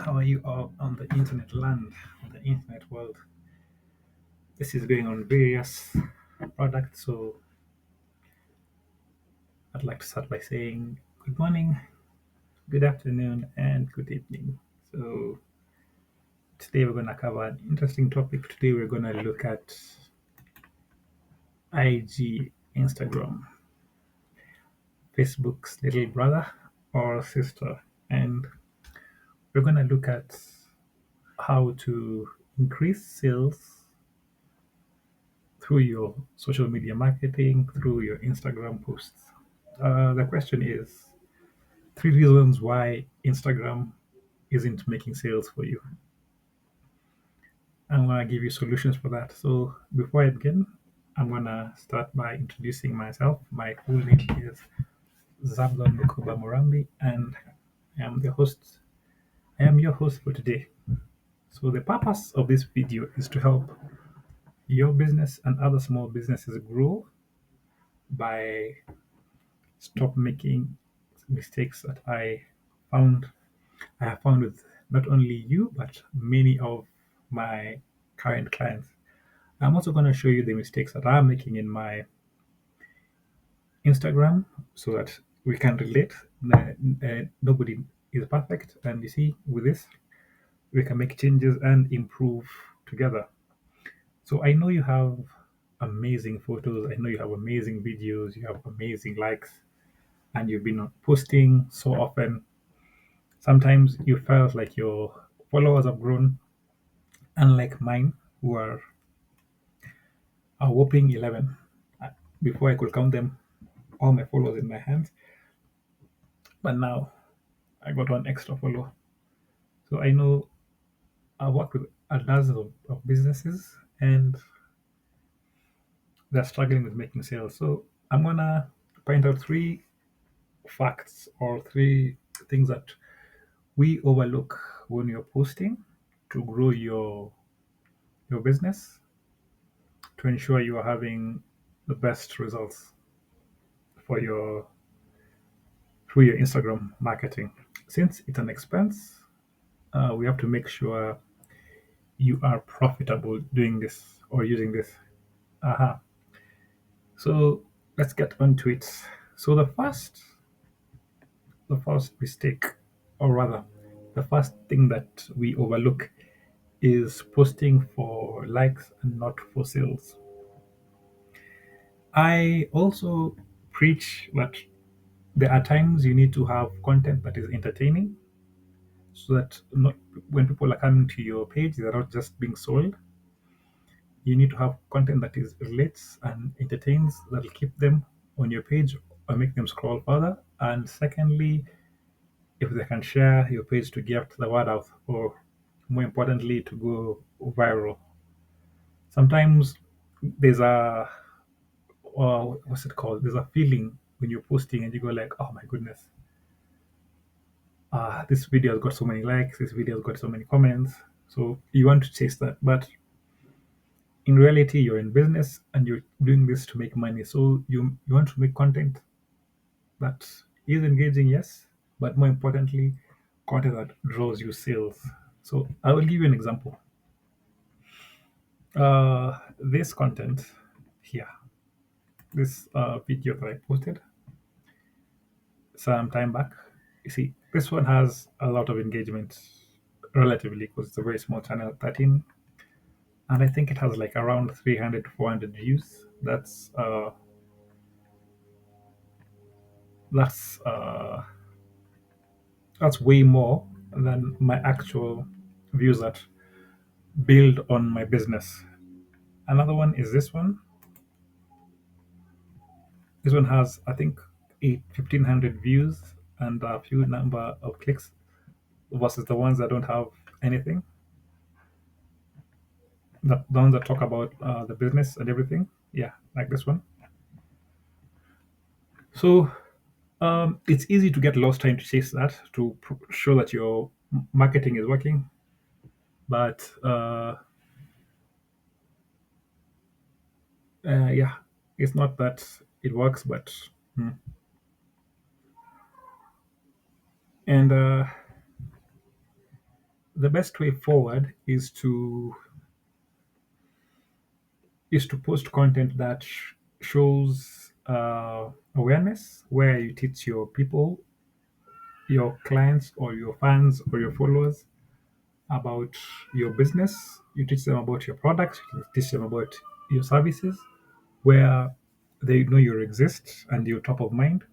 How are you all on the internet land, on the internet world? This is going on various products, so I'd like to start by saying good morning, good afternoon, and good evening. So today we're going to cover an interesting topic. Today we're going to look at IG, Instagram, Facebook's little brother or sister, and we're going to look at how to increase sales through your social media marketing, through your Instagram posts. The question is three reasons why Instagram isn't making sales for you. I'm going to give you solutions for that. So before I begin, I'm going to start by introducing myself. My full name is Zablon Lukuba Murambi, and I am the host. I am your host for today. So the purpose of this video is to help your business and other small businesses grow by stop making mistakes that found I have found with not only you but many of my current clients. I'm also going to show you the mistakes that I'm making in my Instagram so that we can relate. Nobody is perfect, and you see, with this, we can make changes and improve together. So I know you have amazing photos, I know you have amazing videos, you have amazing likes, and you've been posting so often. Sometimes you felt like your followers have grown, unlike mine, who are a whopping 11. Before I could count them, all my followers in my hands, but now I got one extra follower. So I know I work with a dozen of businesses and they're struggling with making sales. So I'm gonna point out three facts or three things that we overlook when you're posting to grow your business to ensure you are having the best results for your through your Instagram marketing. Since it's an expense, we have to make sure you are profitable doing this or using this. Aha. So let's get onto it. So the first mistake, or rather, the first thing that we overlook is posting for likes and not for sales. I also preach that there are times you need to have content that is entertaining so that not when people are coming to your page, they're not just being sold. You need to have content that is relates and entertains that'll keep them on your page or make them scroll further. And secondly, if they can share your page to get the word out, or more importantly, to go viral. Sometimes there's a what's it called? There's a feeling when you're posting and you go like, oh my goodness, this video has got so many likes, this video has got so many comments. So you want to chase that, but in reality, you're in business and you're doing this to make money. So you want to make content that is engaging, yes, but more importantly, content that draws you sales. So I will give you an example. This content here, this video that I posted some time back. You see, this one has a lot of engagement relatively because it's a very small channel, 13, and I think it has like around 300 to 400 views. That's that's way more than my actual views that build on my business. Another one is this one. This one has, I think, 1,500 views and a few number of clicks versus the ones that don't have anything. The ones that talk about the business and everything. Yeah, like this one. So it's easy to get lost trying to chase that to show that your marketing is working. But yeah, it's not that it works, but and the best way forward is to post content that shows awareness, where you teach your people, your clients, or your fans, or your followers about your business. You teach them about your products. You teach them about your services, where they know you exist and you're top of mind.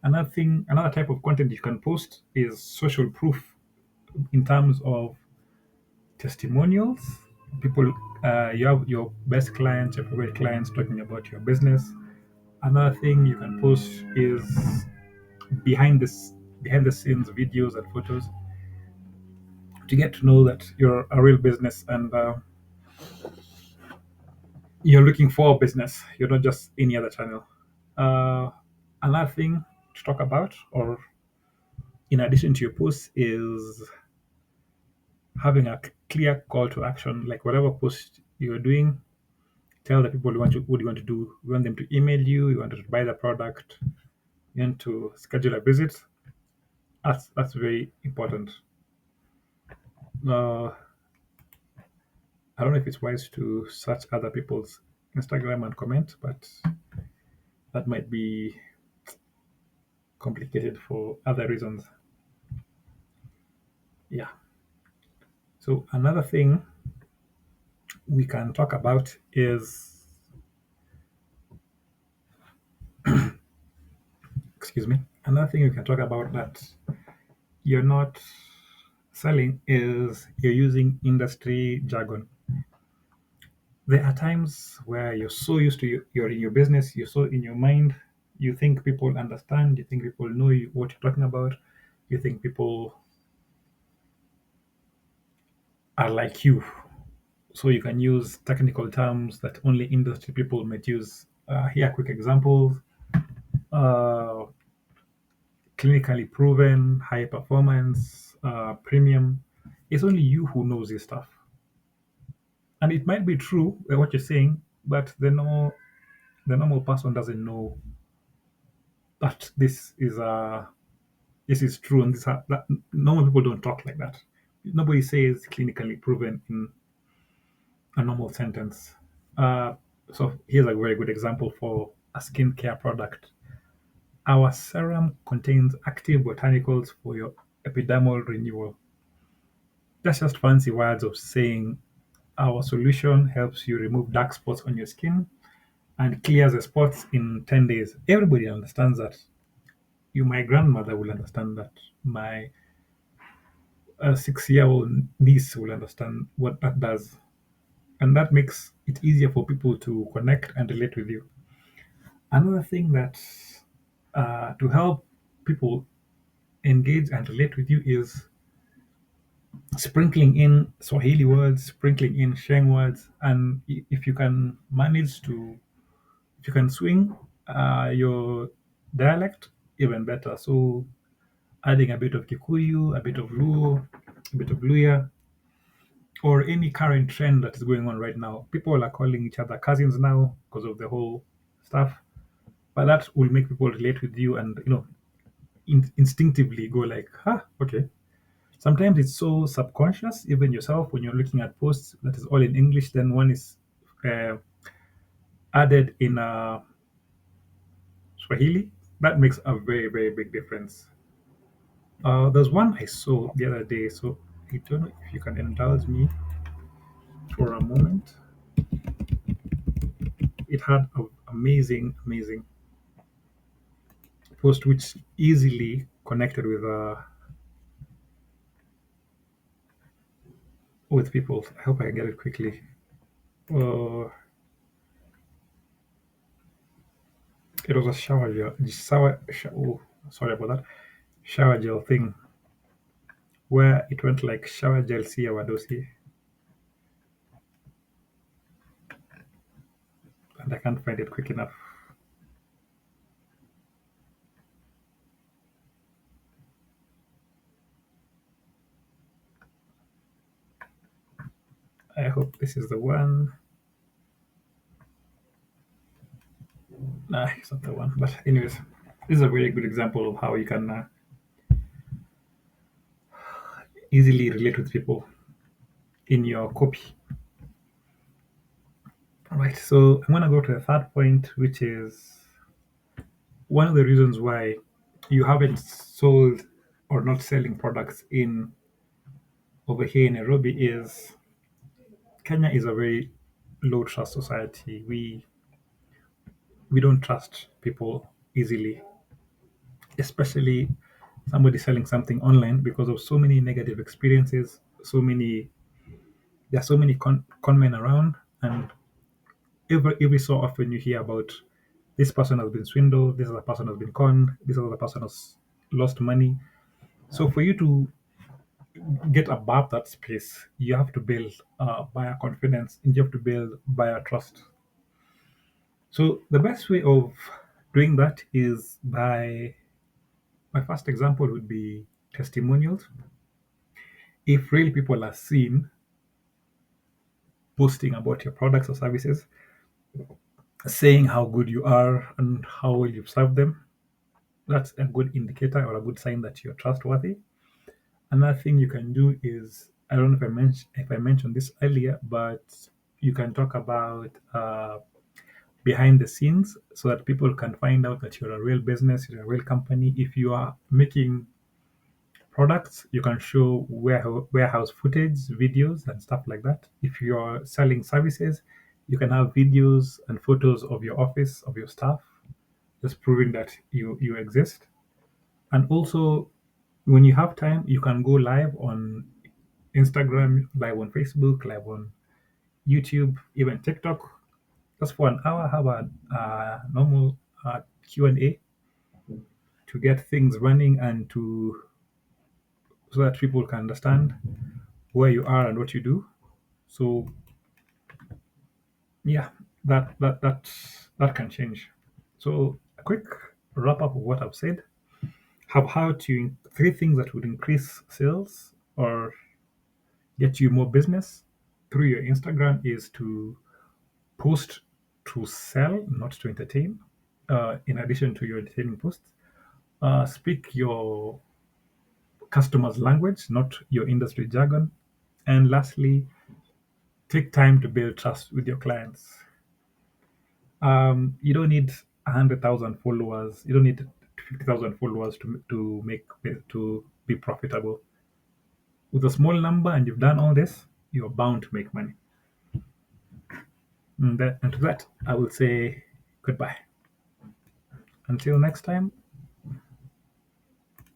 Another type of content you can post is social proof, in terms of testimonials. People, you have your best clients, your favorite clients talking about your business. Another thing you can post is behind the scenes videos and photos to get to know that you're a real business, and you're looking for a business. You're not just any other channel. Uh, Another thing to talk about, or in addition to your posts, is having a clear call to action. Like whatever post you're doing, tell the people what you want to do. You want them to email you. You want them to buy the product. You want to schedule a visit. That's very important. Uh, I don't know if it's wise to search other people's Instagram and comment, but that might be complicated for other reasons. Yeah. So another thing we can talk about is, excuse me, another thing we can talk about that you're not selling is you're using industry jargon. There are times where you're so used to you're in your business, you're so in your mind, you think people understand, you think people know what you're talking about, you think people are like you. So you can use technical terms that only industry people might use. Here are quick examples. Uh, Clinically proven, high performance, premium. It's only you who knows this stuff. And it might be true what you're saying, but the normal person doesn't know that this is true, and that normal people don't talk like that. Nobody says clinically proven in a normal sentence. Uh, so here's a very good example for a skincare product. Our serum contains active botanicals for your epidermal renewal. That's just fancy words of saying our solution helps you remove dark spots on your skin and clears the spots in 10 days. Everybody understands that. My grandmother will understand that. My 6-year-old niece will understand what that does. And that makes it easier for people to connect and relate with you. Another thing that to help people engage and relate with you is sprinkling in Swahili words, sprinkling in Sheng words, and if you can manage to, if you can swing your dialect, even better. So adding a bit of Kikuyu, a bit of Luo, a bit of Luya, or any current trend that is going on right now. People are calling each other cousins now because of the whole stuff, but that will make people relate with you, and instinctively go like, "Ah, okay." Sometimes it's so subconscious, even yourself, when you're looking at posts that is all in English, then one is uh, added in Swahili. That makes a very, very big difference. There's one I saw the other day, so I don't know if you can indulge me for a moment. It had an amazing, amazing post which easily connected with people. I hope I can get it quickly. Uh, it was a shower gel, oh, sorry about that, shower gel thing where it went like shower gel sia wadosi, and I can't find it quick enough. I hope this is the one. Nah, it's not the one. But anyways, this is a very good example of how you can easily relate with people in your copy. All right, so I'm going to go to the third point, which is one of the reasons why you haven't sold or not selling products in over here in Nairobi is Kenya is a very low trust society. We don't trust people easily, especially somebody selling something online because of so many negative experiences. There are so many con men around, and every so often you hear about this person has been swindled, this other person has been conned, this other person has lost money. So for you to get above that space, you have to build buyer confidence and you have to build buyer trust. So the best way of doing that is by my first example would be testimonials. If really people are seen posting about your products or services, saying how good you are and how well you've served them, that's a good indicator or a good sign that you're trustworthy. Another thing you can do is I don't know if I mentioned this earlier, but you can talk about behind the scenes so that people can find out that you're a real business, you're a real company. If you are making products, you can show warehouse footage, videos, and stuff like that. If you're selling services, you can have videos and photos of your office, of your staff, just proving that you exist. And also, when you have time, you can go live on Instagram, live on Facebook, live on YouTube, even TikTok, just for an hour. Have a normal Q&A to get things running and to so that people can understand where you are and what you do. So yeah, that can change. So a quick wrap up of what I've said. Have how to three things that would increase sales or get you more business through your Instagram is to post to sell, not to entertain. In addition to your entertaining posts, speak your customer's language, not your industry jargon. And lastly, take time to build trust with your clients. You don't need 100,000 followers. You don't need 50,000 followers to be profitable. With a small number, and you've done all this, you're bound to make money. And to that, I will say goodbye. Until next time,